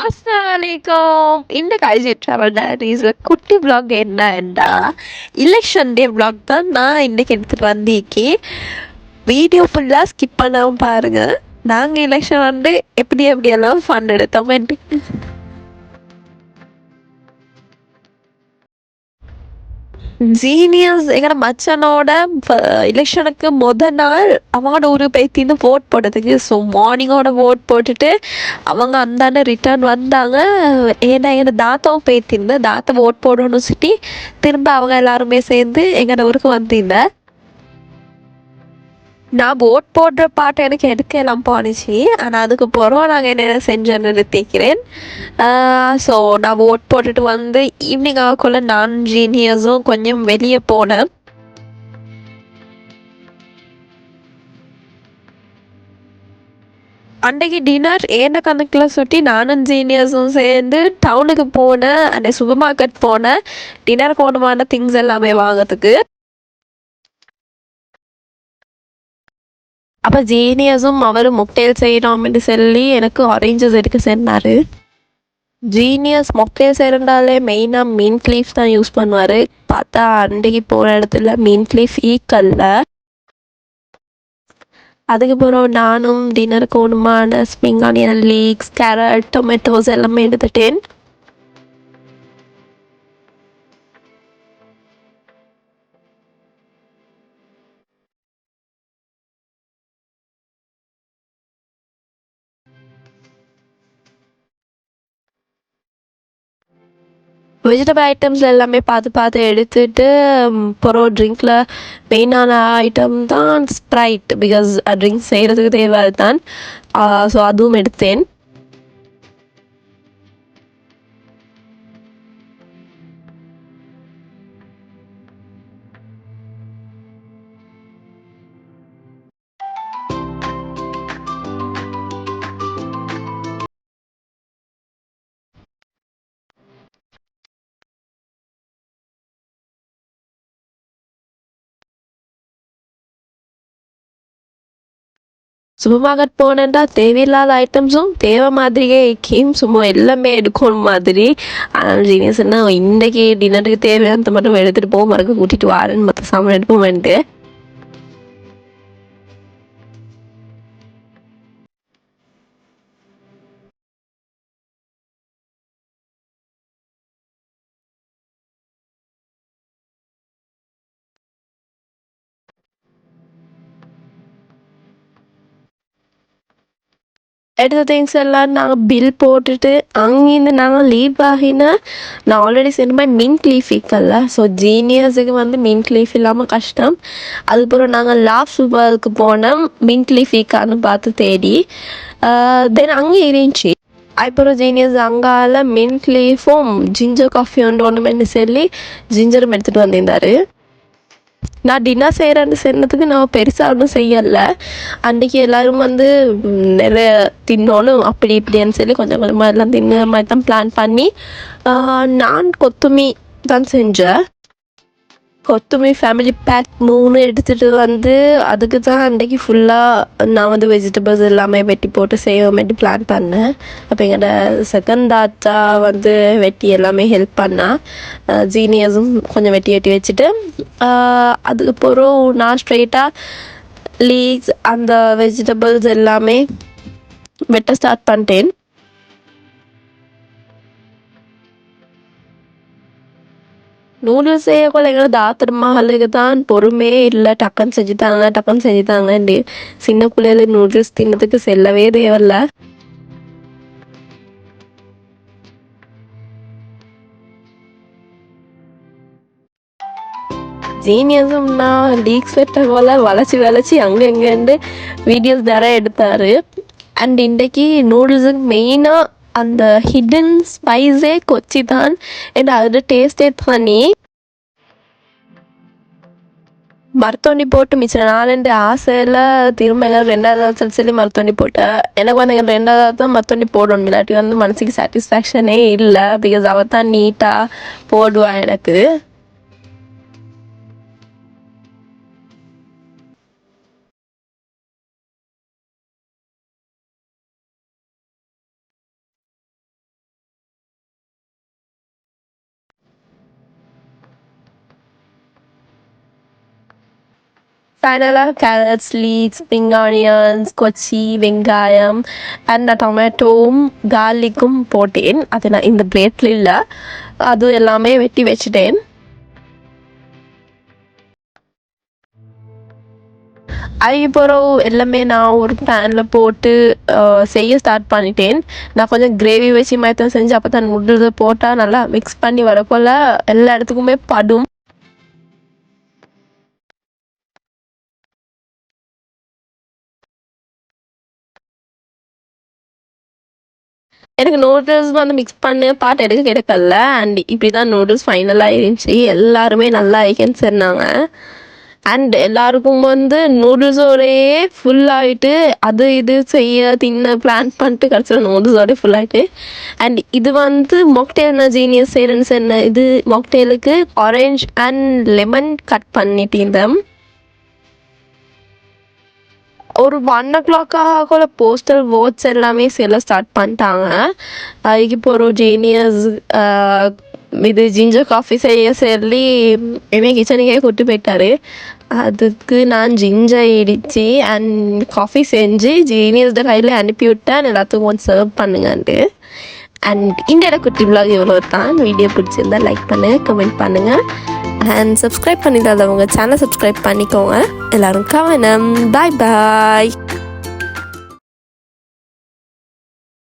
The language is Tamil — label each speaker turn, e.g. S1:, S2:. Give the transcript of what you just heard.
S1: அஸ்ஸலாமலைக்கும். இன்றைக்கு ஐஜி ட்ராவல் டைரீஸ்ல குட்டி vlog என்னன்னா எலெக்ஷன் டே vlog தான் நான் இன்னைக்கு எடுத்துட்டு வந்திருக்கேன். வீடியோ ஃபுல்லாக ஸ்கிப் பண்ணாமல் பாருங்க. நாங்கள் எலெக்ஷன் வந்து எப்படியெல்லாம் ஃபன் எடுத்தோம். ஜீனியஸ் எங்கட மச்சனோட எலெக்ஷனுக்கு நாள் அவனோட ஒரு பேத்தின்னு ஓட் போட்டதுக்கு. ஸோ மார்னிங்கோட ஓட் போட்டுட்டு அவங்க அந்தாண்ட ரிட்டர்ன் வந்தாங்க. ஏன்னா எங்கள் தாத்தாவும் பேத்திருந்த தாத்தா ஓட் போடணும்னு சொல்லி திரும்ப அவங்க எல்லாருமே சேர்ந்து எங்கட ஊருக்கு வந்திருந்தேன். நான் ஓட் போடுற பாட்டை எனக்கு எடுக்க எல்லாம் போணுச்சு. ஆனால் அதுக்கு பிறகு நாங்கள் என்ன செஞ்சோன்னு நிறுத்திக்கிறேன். ஸோ நான் ஓட் போட்டுட்டு வந்து ஈவினிங் ஆகக்குள்ள நான் ஜீனியஸும் கொஞ்சம் வெளியே போனேன். அன்றைக்கு டின்னர் ஏன கணக்கில் சுட்டி நானும் ஜீனியஸும் சேர்ந்து டவுனுக்கு போனேன். அன்றைக்கு சூப்பர் மார்க்கெட் போனேன் டின்னர் போனமான திங்ஸ் எல்லாமே வாங்கிறதுக்கு. அப்போ ஜீனியஸும் அவர் மொக்டெயில் செய்கிறோம்னு சொல்லி எனக்கு ஆரேஞ்சஸ் எடுக்க சொன்னார். ஜீனியஸ் மொக்டெயில் செய்கிறதாலே மெயினாக மின்ட் லீஃப் தான் யூஸ் பண்ணுவார். பார்த்தா அன்றைக்கு போகிற இடத்துல மின்ட் லீஃப் ஈக்கல்ல. அதுக்கப்புறம் நானும் டின்னருக்கு ஒன்றுமான spring onion leeks, carrot, tomatoes எல்லாமே எடுத்துட்டேன். வெஜிடபிள் ஐட்டம்ஸ் எல்லாமே பார்த்து எடுத்துட்டு அப்புறம் ட்ரிங்க்கில் மெயினான ஐட்டம் தான் ஸ்ப்ரைட். பிகாஸ் ட்ரிங்க்ஸ் செய்கிறதுக்கு தேவை தான். ஸோ அதுவும் எடுத்தேன். சூப்பர் மார்க்கெட் போனேன்டா தேவையில்லாத ஐட்டம்ஸும் தேவை மாதிரியே கேம் சும்மா எல்லாமே எடுக்கணும் மாதிரி. ஆனால் ஜீனியஸ் என்ன இன்றைக்கி டின்னருக்கு தேவையானதை மட்டும் எடுத்துகிட்டு போக மறக்க கூட்டிகிட்டு வரேன்னு மற்ற சாமான் எடுப்போம்ட்டு. எடுத்த திங்ஸ் எல்லாம் நாங்கள் பில் போட்டுட்டு அங்கேருந்து நாங்கள் லீவ் ஆகினா நான் ஆல்ரெடி சொன்ன மாதிரி மின்ட் லீஃப் இருக்கல்ல. ஸோ ஜீனியஸுக்கு வந்து மின்ட் லீஃப் இல்லாமல் கஷ்டம். அதுக்கப்புறம் நாங்கள் லாஃப் சூப்பருக்கு போனோம் மின்ட் லீஃப் இருக்கான்னு பார்த்து தேடி. தென் அங்கே இருந்துச்சு. அதுக்கப்புறம் ஜீனியஸ் அங்கால மின்ட் லீஃபும் ஜிஞ்சர் காஃபி ஒன்று சொல்லி ஜிஞ்சரும் எடுத்துகிட்டு வந்திருந்தார். நான் டின்னர் செய்கிறேன்னு சொன்னதுக்கு நான் பெருசாக ஒன்றும் செய்யலை. அன்றைக்கி எல்லோரும் வந்து நிறைய தின்னோன்னு அப்படி இப்படின்னு சொல்லி கொஞ்சம் கொஞ்சமாக எல்லாம் தின்னுற மாதிரி தான் பிளான் பண்ணி நான் கொத்துமி தான் செஞ்சேன். கொத்துமி ஃபேமிலி பேக் 3 எடுத்துகிட்டு வந்து அதுக்கு தான் அன்றைக்கி ஃபுல்லாக நான் வந்து வெஜிடபிள்ஸ் எல்லாமே வெட்டி போட்டு செய்ய மாதிரி பிளான் பண்ணேன். அப்போ எங்களோட செகண்ட் தாத்தா வந்து வெட்டி எல்லாமே ஹெல்ப் பண்ணால் ஜீனியஸும் கொஞ்சம் வெட்டி வச்சுட்டு அதுக்கப்புறம் நான் ஸ்ட்ரெயிட்டாக லீக்ஸ் அந்த வெஜிடபிள்ஸ் எல்லாமே வெட்ட ஸ்டார்ட் பண்ணிட்டேன். நூடுல்ஸ் செய்யக்குள்ள எங்களை தாத்திரமாகளுக்கு தான் பொறுமையே இல்லை. டக்குன்னு செஞ்சுட்டாங்கண்டி. சின்ன பிள்ளைகளுக்கு நூடுல்ஸ் தின்னதுக்கு செல்லவே தேவையில்ல. ஜீனியஸும்னா லீக்ஸ் வெட்ட போல வளைச்சி அங்கே எங்கேருந்து வீடியோஸ் நிறைய எடுத்தார். அண்ட் இன்றைக்கி நூடுல்ஸுக்கு மெயினாக அந்த ஹிடன் ஸ்பைஸே கொச்சி தான். அண்ட் அதோட டேஸ்டே தனி. மருத்தோண்டி போட்டு மிச்சம் நாலண்டு ஆசையில் திரும்ப எல்லாம் 2வது சொல்லி மருத்தோண்டி போட்டேன். எனக்கு வந்து எங்கள் 2வது தான் மருத்தோண்டி போடணும். இல்லாட்டி வந்து மனசுக்கு சாட்டிஸ்ஃபேக்ஷனே இல்லை. பிகாஸ் அவள் தான் நீட்டாக போடுவாள் எனக்கு. ஃபைனலாக கேரட்ஸ், லீக்ஸ், ஸ்ப்ரிங் ஆனியன்ஸ், கொச்சி, வெங்காயம் அண்ட் நான் டொமேட்டோவும் கார்லிக்கும் போட்டேன். அது நான் இந்த பிளேட்டில் இல்லை, அது எல்லாமே வெட்டி வச்சுட்டேன். அதுக்கப்புறம் எல்லாமே நான் ஒரு பேனில் போட்டு செய்ய ஸ்டார்ட் பண்ணிட்டேன். நான் கொஞ்சம் கிரேவி வச்சு மாதிரி தான் செஞ்சு அப்போ தான் நூடுல்ஸை போட்டால் நல்லா மிக்ஸ் பண்ணி வரப்போல் எல்லா இடத்துக்குமே படும். எனக்கு நூடுல்ஸ் வந்து மிக்ஸ் பண்ண பார்ட் எடுக்க கிடைக்கல. அண்ட் இப்படி தான் நூடுல்ஸ் ஃபைனலாக இருந்துச்சு. எல்லாருமே நல்லா ஐக்கன்னு சொன்னாங்க. அண்ட் எல்லாருக்கும் வந்து நூடுல்ஸோடையே ஃபுல்லாகிட்டு அது இது செய்ய தின்ன பிளான் பண்ணிட்டு கடைசியில் நூடுல்ஸோடய ஃபுல்லாகிட்டு. அண்ட் இது வந்து மாக்டெயில் நான் ஜீனியஸ் செய்கிறேன்னு சொன்னேன். இது மாக்டெயிலுக்கு ஆரஞ்ச் அண்ட் லெமன் கட் பண்ணிட்டு இருந்தேன். ஒரு 1 o'clock கூட போஸ்டல் ஓட்ஸ் எல்லாமே செல்ல ஸ்டார்ட் பண்ணிட்டாங்க. அதுக்கு இப்போ ஒரு ஜீனியஸ் இது ஜிஞ்சர் காஃபி செய்ய சொல்லி என்னை கிச்சனுக்கே கூட்டு போயிட்டாரு. அதுக்கு நான் ஜிஞ்சர் இடித்து அண்ட் காஃபி செஞ்சு ஜீனியஸ்ட கையில் அனுப்பி விட்டேன், எல்லாத்துக்கும் கொஞ்சம் சர்வ் பண்ணுங்கன்ட்டு. அண்ட் இந்த குட்டி விலாக் இவ்வளோ தான். வீடியோ பிடிச்சிருந்தா லைக் பண்ணுங்கள், கமெண்ட் பண்ணுங்கள் அண்ட் சப்ஸ்கிரைப் பண்ணிடாதவங்க சேனல் சப்ஸ்கிரைப் பண்ணிக்கோங்க. எல்லோரும் கவனம். பாய் பாய்.